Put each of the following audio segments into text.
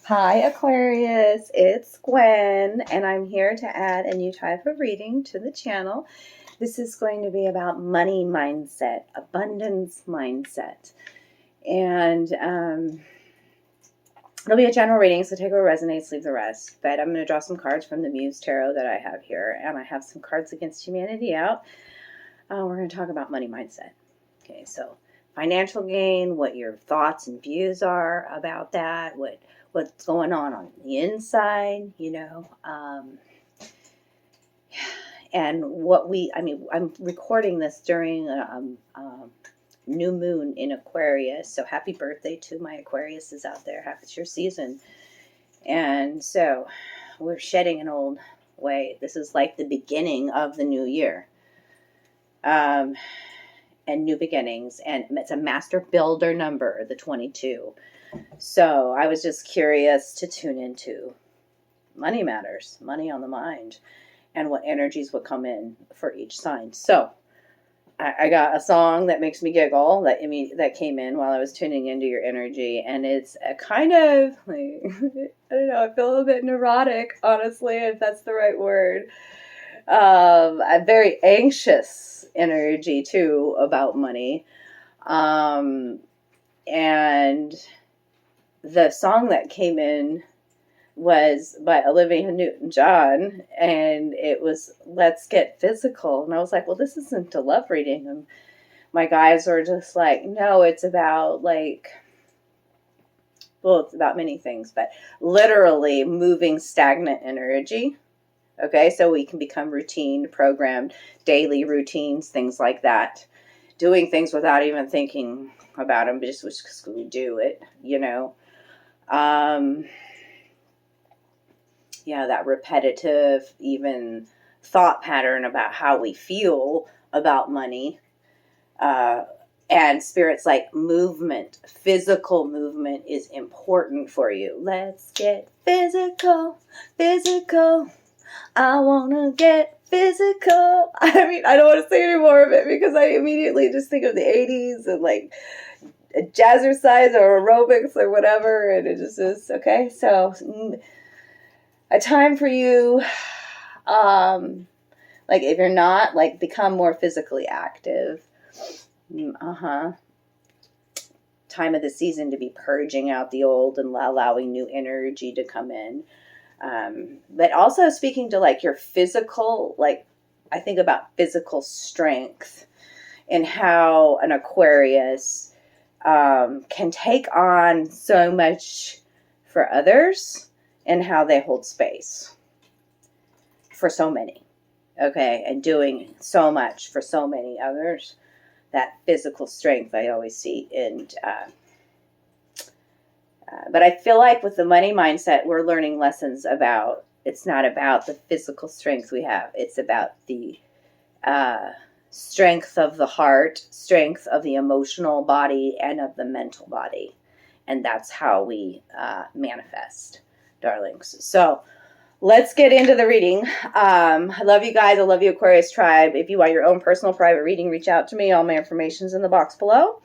Hi, Aquarius. It's Gwyn, and I'm here to add a new type of reading to the channel. This is going to be about money mindset, abundance mindset. And it'll be a general reading, so take what resonates, leave the rest. But I'm going to draw some cards from the Muse Tarot that I have here, and I have some cards against humanity out. We're going to talk about money mindset. Okay, so financial gain, what your thoughts and views are about that, what's going on the inside, and I'm recording this during new moon in Aquarius, so happy birthday to my Aquariuses out there. Happy it's your season. And so we're shedding an old way. This is like the beginning of the new year. And new beginnings, and it's a master builder number, the 22. So I was just curious to tune into money matters, money on the mind, and what energies would come in for each sign. So I got a song that makes me giggle that came in while I was tuning into your energy, and it's a kind of like, I don't know, I feel a bit neurotic, honestly, if that's the right word. A very anxious energy too about money. And the song that came in was by Olivia Newton-John, and it was Let's Get Physical. And I was like, well, this isn't a love reading. And my guys were just like, no, it's about it's about many things, but literally moving stagnant energy. Okay, so we can become routine, programmed, daily routines, things like that. Doing things without even thinking about them, but just because we do it, that repetitive, even thought pattern about how we feel about money. And Spirit's like movement, physical movement is important for you. Let's get physical, physical. I want to get physical. I mean, I don't want to say any more of it because I immediately just think of the 80s and like jazzercise or aerobics or whatever. And it just is, okay. So a time for you, like if you're not, like become more physically active. Time of the season to be purging out the old and allowing new energy to come in. But also speaking to like your physical, like I think about physical strength and how an Aquarius can take on so much for others and how they hold space for so many. Okay, and doing so much for so many others. That physical strength I always see. And but I feel like with the money mindset, we're learning lessons about, it's not about the physical strength we have. It's about the strength of the heart, strength of the emotional body, and of the mental body. And that's how we manifest, darlings. So let's get into the reading. I love you guys. I love you, Aquarius tribe. If you want your own personal private reading, reach out to me. All my information's in the box below.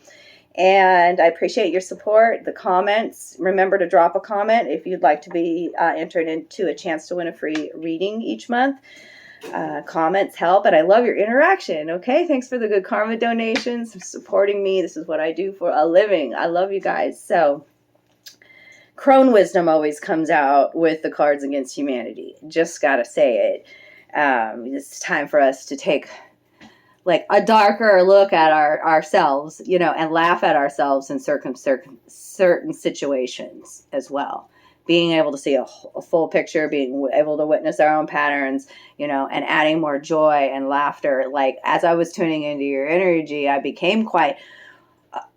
And I appreciate your support, the comments. Remember to drop a comment if you'd like to be entered into a chance to win a free reading each month. Comments help, and I love your interaction. Okay, thanks for the good karma donations, for supporting me. This is what I do for a living. I love you guys. So crone wisdom always comes out with the cards against humanity. Just gotta say it. It's time for us to take like a darker look at ourselves, and laugh at ourselves in certain situations as well. Being able to see a full picture, being able to witness our own patterns, and adding more joy and laughter. Like as I was tuning into your energy, I became quite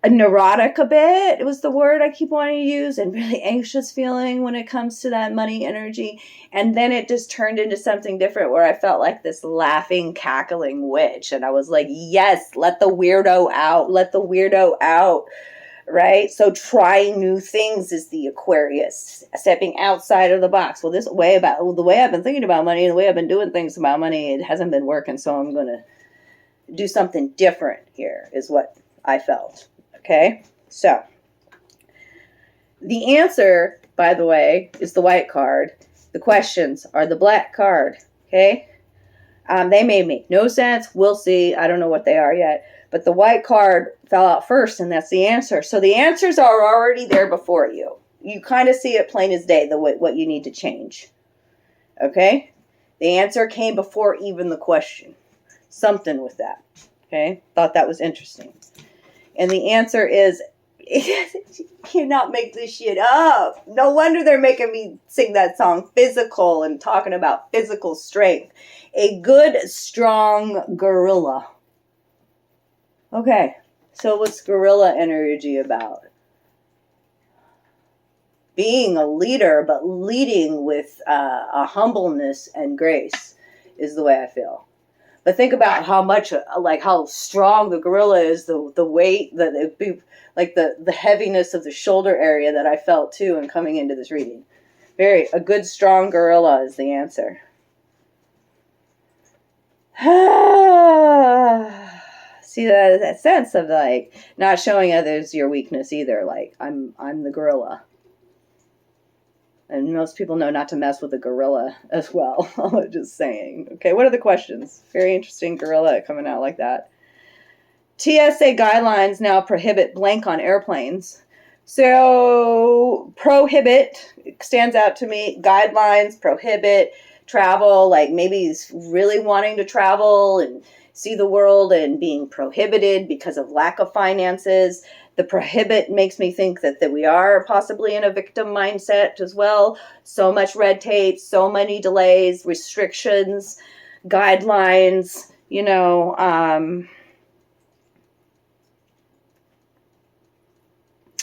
neurotic a bit. It was the word I keep wanting to use, and really anxious feeling when it comes to that money energy. And then it just turned into something different where I felt like this laughing, cackling witch. And I was like, yes, let the weirdo out. Let the weirdo out. Right? So trying new things is the Aquarius, stepping outside of the box. Well, the way I've been thinking about money and the way I've been doing things about money, it hasn't been working. So I'm going to do something different here is what I felt. Okay, so the answer by the way, is the white card. The questions are the black card. Okay? They may make no sense. We'll see. I don't know what they are yet. But the white card fell out first, and that's the answer. So the answers are already there before you. You kind of see it plain as day, what you need to change. Okay? The answer came before even the question. Something with that. Okay? Thought that was interesting. And the answer is, you cannot make this shit up. No wonder they're making me sing that song, Physical, and talking about physical strength. A good, strong gorilla. Okay, so what's gorilla energy about? Being a leader, but leading with a humbleness and grace is the way I feel. But think about how much, like how strong the gorilla is, the weight, the heaviness of the shoulder area that I felt too in coming into this reading. A good, strong gorilla is the answer. See that sense of like not showing others your weakness either. Like I'm the gorilla. And most people know not to mess with a gorilla as well. I'm just saying. Okay, what are the questions? Very interesting gorilla coming out like that. TSA guidelines now prohibit blank on airplanes. So prohibit stands out to me. Guidelines prohibit travel, like maybe he's really wanting to travel and see the world and being prohibited because of lack of finances. The prohibit makes me think that we are possibly in a victim mindset as well. So much red tape, so many delays, restrictions, guidelines,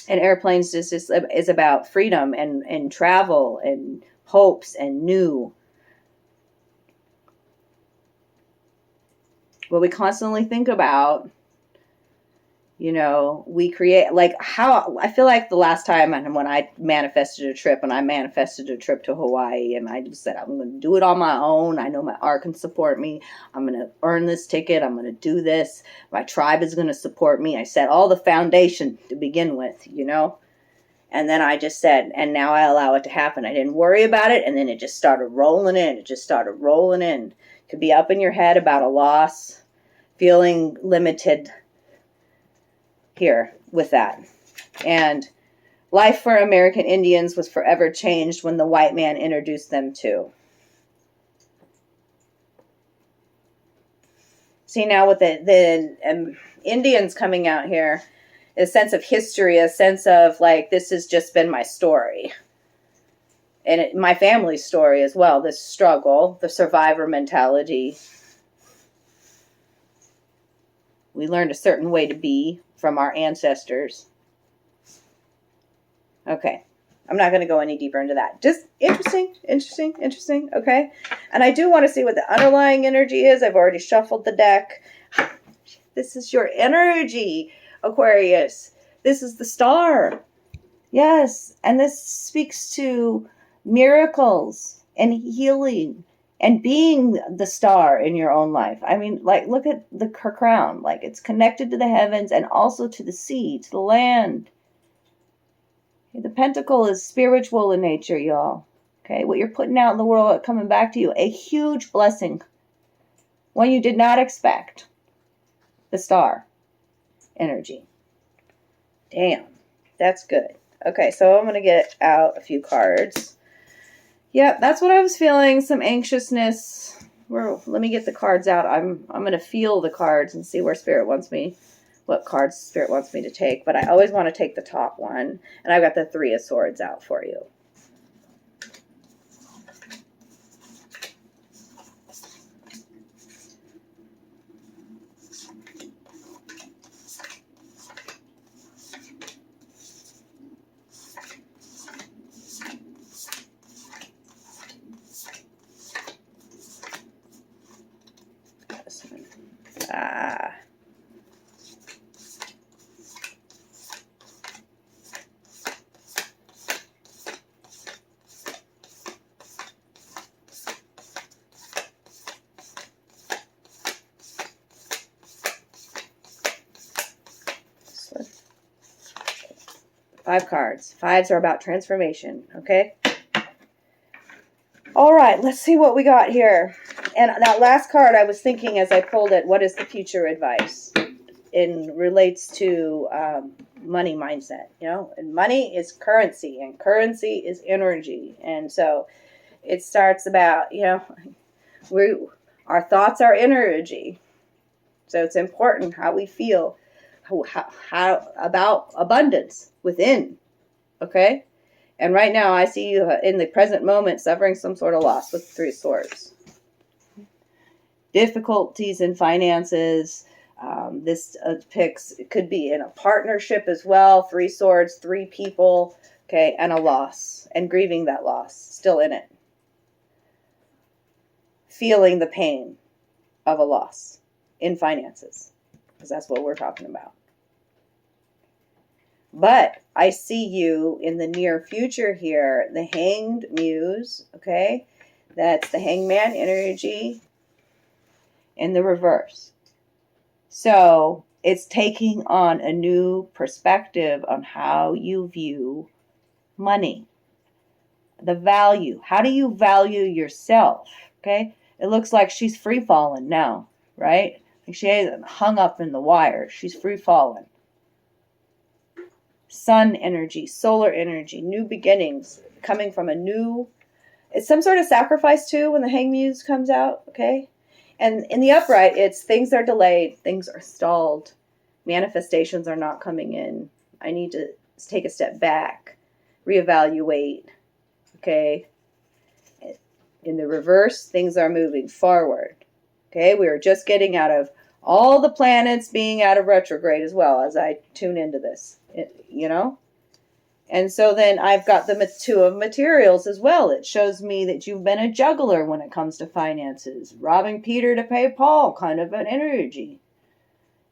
and airplanes is about freedom and travel and hopes and new. What we constantly think about, we create, like how, I feel like the last time when I manifested a trip, to Hawaii, and I just said, I'm going to do it on my own. I know my art can support me. I'm going to earn this ticket. I'm going to do this. My tribe is going to support me. I set all the foundation to begin with, and then I just said, and now I allow it to happen. I didn't worry about it. And then it just started rolling in. It could be up in your head about a loss, feeling limited here with that. And life for American Indians was forever changed when the white man introduced them to. See, now with the Indians coming out here, a sense of history, a sense of like, this has just been my story. And my family's story as well, this struggle, the survivor mentality. We learned a certain way to be from our ancestors. Okay. I'm not going to go any deeper into that. Just interesting. Okay. And I do want to see what the underlying energy is. I've already shuffled the deck. This is your energy, Aquarius. This is the star. Yes. And this speaks to miracles and healing and being the star in your own life. I mean, like, look at her crown. Like, it's connected to the heavens and also to the sea, to the land. Okay, the pentacle is spiritual in nature, y'all. Okay, what you're putting out in the world coming back to you, a huge blessing. One you did not expect. The star energy. Damn, that's good. Okay, so I'm going to get out a few cards. Yep, that's what I was feeling, some anxiousness. Let me get the cards out. I'm going to feel the cards and see where what cards Spirit wants me to take. But I always want to take the top one. And I've got the Three of Swords out for you. 5 cards. 5s are about transformation, okay? All right, let's see what we got here. And that last card, I was thinking as I pulled it, what is the future advice? It relates to money mindset, and money is currency, and currency is energy. And so it starts about, our thoughts are energy. So it's important how we feel how about abundance within, okay? And right now I see you in the present moment suffering some sort of loss with 3 swords. Difficulties in finances. This depicts, it could be in a partnership as well. 3 swords, 3 people, okay, and a loss, and grieving that loss, still in it. Feeling the pain of a loss in finances, because that's what we're talking about. But I see you in the near future here, the Hanged Muse, okay? That's the Hangman energy in the reverse. So it's taking on a new perspective on how you view money. The value. How do you value yourself? Okay? It looks like she's free falling now, right? Like she hasn't hung up in the wire. She's free falling. Sun energy, solar energy, new beginnings, coming from a new, it's some sort of sacrifice too when the Hanged Muse comes out, okay? And in the upright, it's things are delayed, things are stalled, manifestations are not coming in. I need to take a step back, reevaluate, okay? In the reverse, things are moving forward, okay? We are just getting out of all the planets being out of retrograde as well as I tune into this, And so then I've got the 2 of materials as well. It shows me that you've been a juggler when it comes to finances. Robbing Peter to pay Paul, kind of an energy.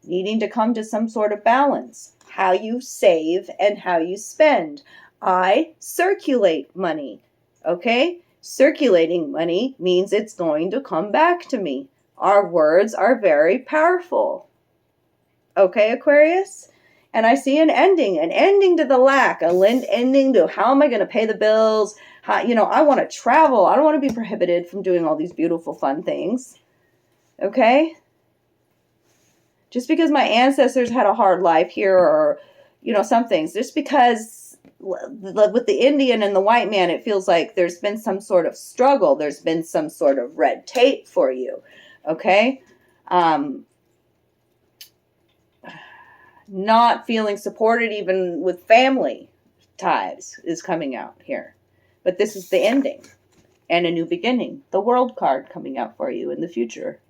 Needing to come to some sort of balance. How you save and how you spend. I circulate money, okay? Circulating money means it's going to come back to me. Our words are very powerful. Okay, Aquarius? And I see an ending to the lack, ending to how am I going to pay the bills? How, I want to travel. I don't want to be prohibited from doing all these beautiful, fun things. Okay? Just because my ancestors had a hard life here or, some things. Just because with the Indian and the white man, it feels like there's been some sort of struggle. There's been some sort of red tape for you. Okay? Not feeling supported even with family ties is coming out here. But this is the ending and a new beginning. The World card coming out for you in the future.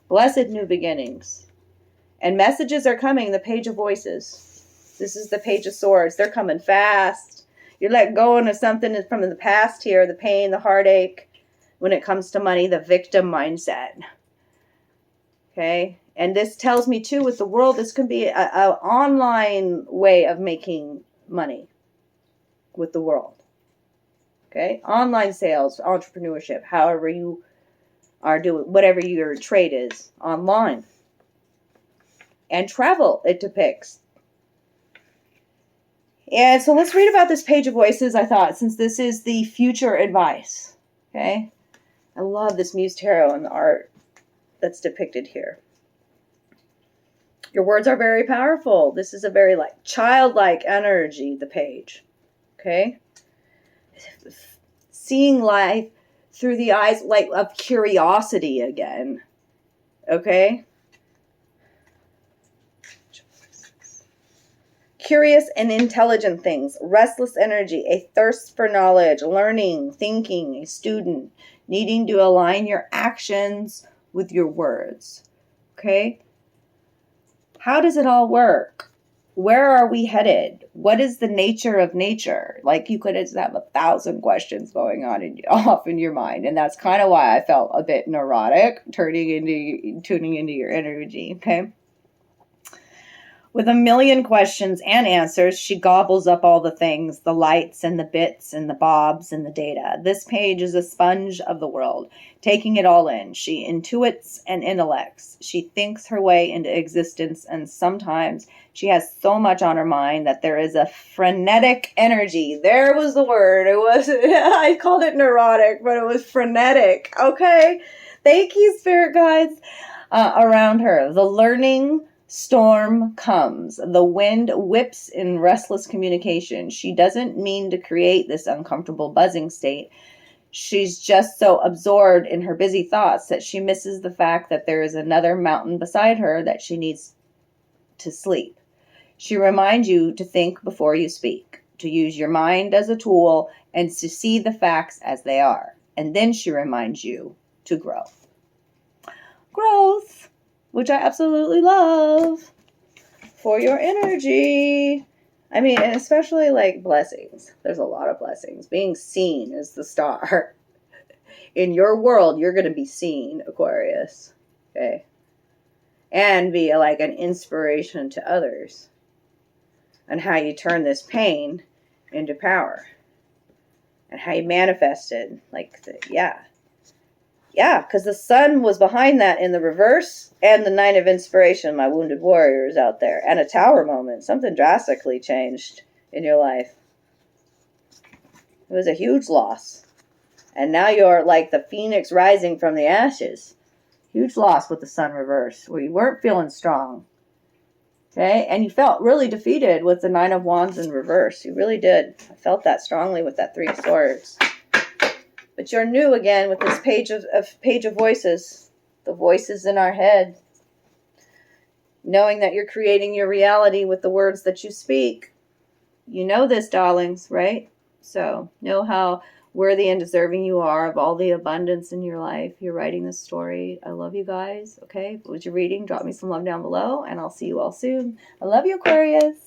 Blessed new beginnings. And messages are coming, the Page of Voices. This is the Page of Swords. They're coming fast. You're letting go of something from the past here, the pain, the heartache. When it comes to money, the victim mindset. Okay? And this tells me, too, with the world, this can be an online way of making money with the world. Okay? Online sales, entrepreneurship, however you are doing, whatever your trade is, online. And travel, it depicts. And so let's read about this Page of Voices, I thought, since this is the future advice. Okay? I love this Muse Tarot and the art that's depicted here. Your words are very powerful. This is a very childlike energy, the page. Okay? Seeing life through the eyes of curiosity again. Okay? Curious and intelligent things. Restless energy. A thirst for knowledge. Learning. Thinking. A student. Needing to align your actions with your words. Okay? How does it all work? Where are we headed? What is the nature of nature? You could just have 1,000 questions going on off in your mind. And that's kind of why I felt a bit neurotic tuning into your energy. Okay. With a million questions and answers, she gobbles up all the things, the lights and the bits and the bobs and the data. This page is a sponge of the world, taking it all in. She intuits and intellects. She thinks her way into existence, and sometimes she has so much on her mind that there is a frenetic energy. There was the word. It was, I called it neurotic, but it was frenetic. Okay? Thank you, spirit guides. Around her. The learning storm comes. The wind whips in restless communication. She doesn't mean to create this uncomfortable buzzing state. She's just so absorbed in her busy thoughts that she misses the fact that there is another mountain beside her that she needs to sleep. She reminds you to think before you speak, to use your mind as a tool, and to see the facts as they are. And then she reminds you to grow. Growth, which I absolutely love for your energy. I mean, and especially like blessings. There's a lot of blessings. Being seen is the star. In your world, you're going to be seen, Aquarius. Okay? And be like an inspiration to others. And how you turn this pain into power. And how you manifest it. Yeah, because the sun was behind that in the reverse, and the Nine of Inspiration, my wounded warriors out there, and a tower moment. Something drastically changed in your life. It was a huge loss. And now you're like the phoenix rising from the ashes. Huge loss with the sun reverse, where you weren't feeling strong. Okay? And you felt really defeated with the Nine of Wands in reverse. You really did. I felt that strongly with that Three of Swords. But you're new again with this page of voices. The voices in our head. Knowing that you're creating your reality with the words that you speak. You know this, darlings, right? So know how worthy and deserving you are of all the abundance in your life. You're writing this story. I love you guys. Okay? If it was your reading, drop me some love down below, and I'll see you all soon. I love you, Aquarius.